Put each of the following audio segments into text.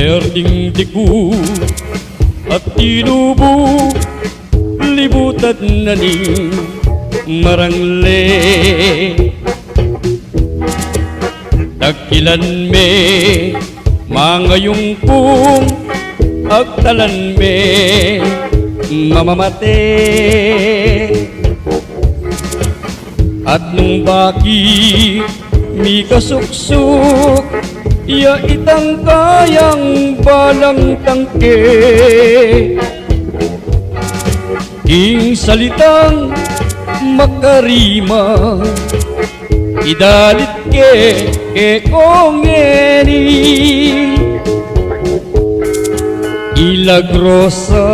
berding diku at tinubo libutan na ning marangle. Dakilan me mangayong pong agtalan me mamamate. At nung baki mi kasuksok ya itang kayang balang tangke. King salitang makarima idalit ke kongeni. Ilagrosa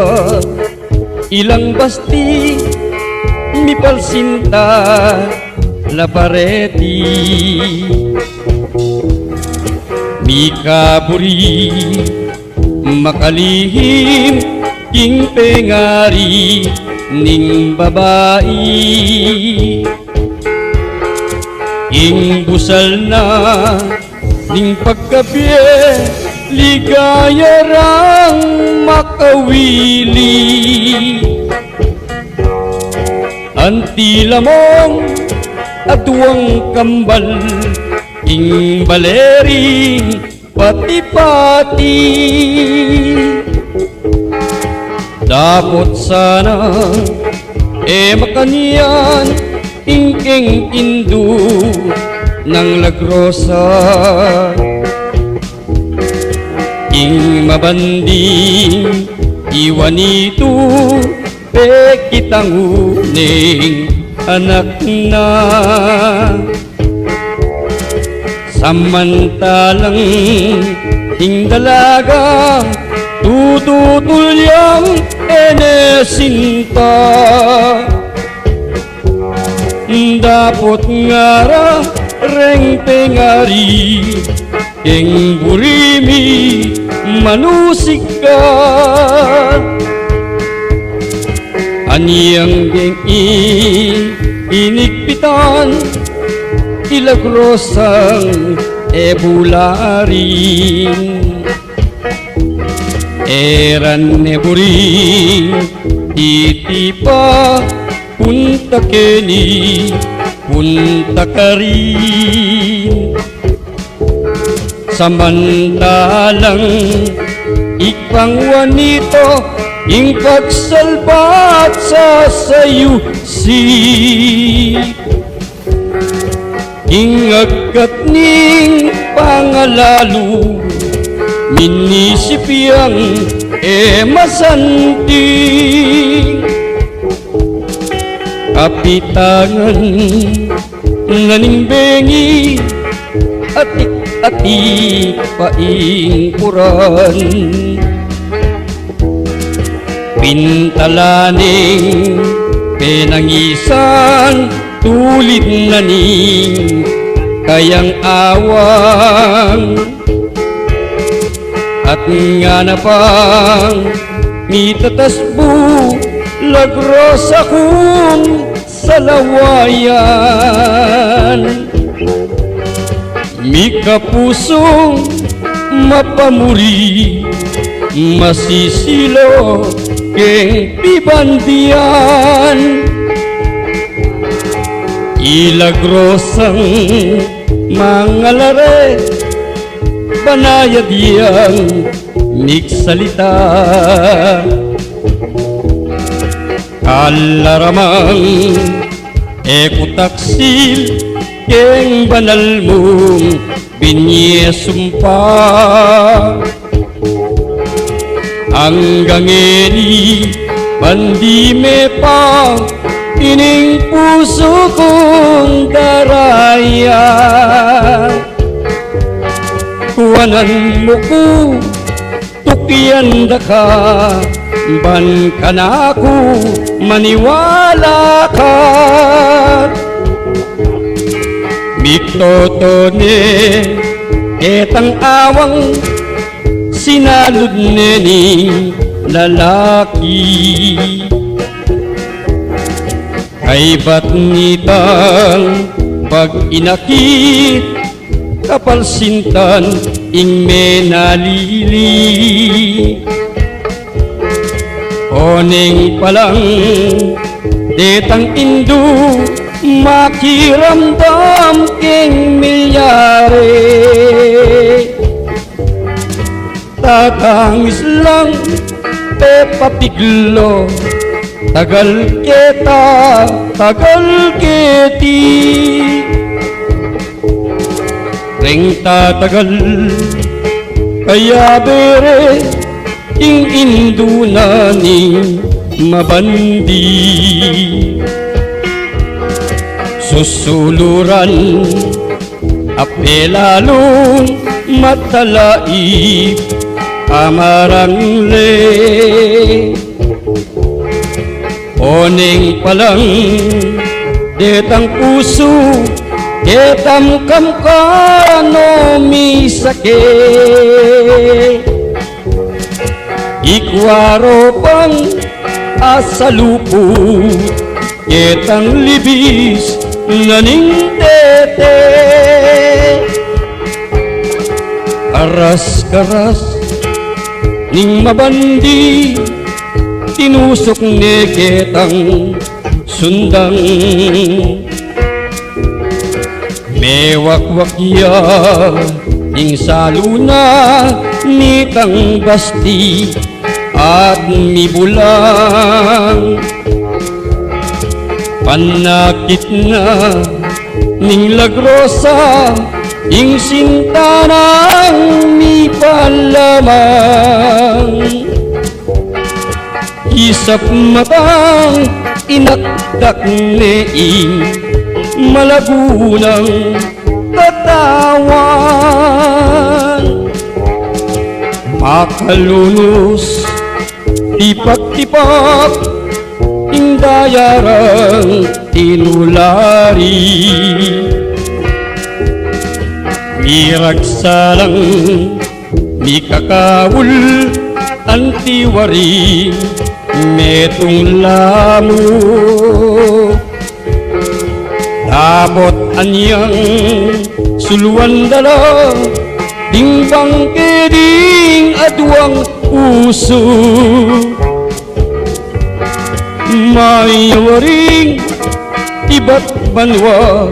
ilang basti mi palsinta la pareti. Mi kaburi makalihim king pengari ning babae. Ing busal na ning pagkabi ligaya rang makawili. Antila mong atuang kambal ing baleri pati-pati. Dapat sana makanyan ingking indu ng lagrosa. Ing mabanding iwanito kitang uning anak na. Samantalang ing dalaga tututulyang enesinta. Dapot ngara reng pengari ing burimi manusikat. Aniyang geng inigpitan ilagrosang ebularing. Eran neburing titipa punta keni punta karin. Samantalang ikang wanito ing pagsalbat sa sayusi. Ing agkat ning pangalalu minisipiyang masanting. Kapitangan naningbengi atik-atik paing puran. Pintalaning penangisan tulit na ning kayang awang. At nga na pang mitatasbo lagrosa kung salawayan. Mi kapusong mapamuri masisilo keng pibandian. Ilagrosang mga lare banayad yang nigsalita. Kalaramang ekutaksil keng banal mong binyesumpa. Hanggang eni bandime pa ining puso kong daraya. Kuwanan mo ko tukyan da ka ban ka na ako maniwala ka. Mitotone etang awang sinalud nening lalaki. Ay ba't nitang pag inakit kapalsintan ing menalili. Oning palang detang indu makiramdam king milyare. Tatangis lang pepapiglo, tagal kita, tagal kiti. Reng tatagal kaya bere ing induna ni mabandi. Susuluran apelalong matalaip amarangle. Oning palang detang puso ketam kam kano misake. Ikwaro pang asaluput ketang libis naning tete. Aras-karas ning mabandi tinusok ni ketang sundang. Mewak-wak ya ning saluna nitang basti at mibulang. Panakit na ning lagrosa ing sintanang mi palamang. Isap matang inakdak neing malagunang katawan. Makalunos tipak-tipak ing dayarang tinulari. Miragsalang mikakawul antiwari metong lamo. Dabot anyang suluan dala dingbang keding adwang puso. May waring iba't banwa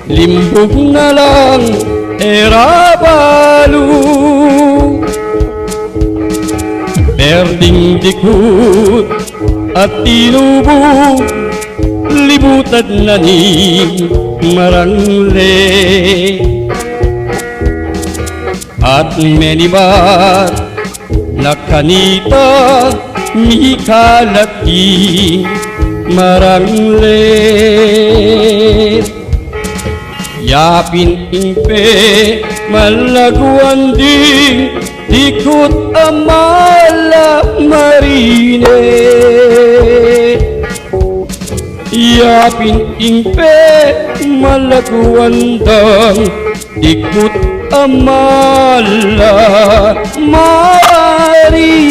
limbog na lang erabalo. Berding dikut at tinubo libutad na ni marangle. At menibat na kanita mikalaki marangle. Yapin ingpe malaguan ding ikut amala marine. Yapin ingpe malaguan dang ikut amala marine.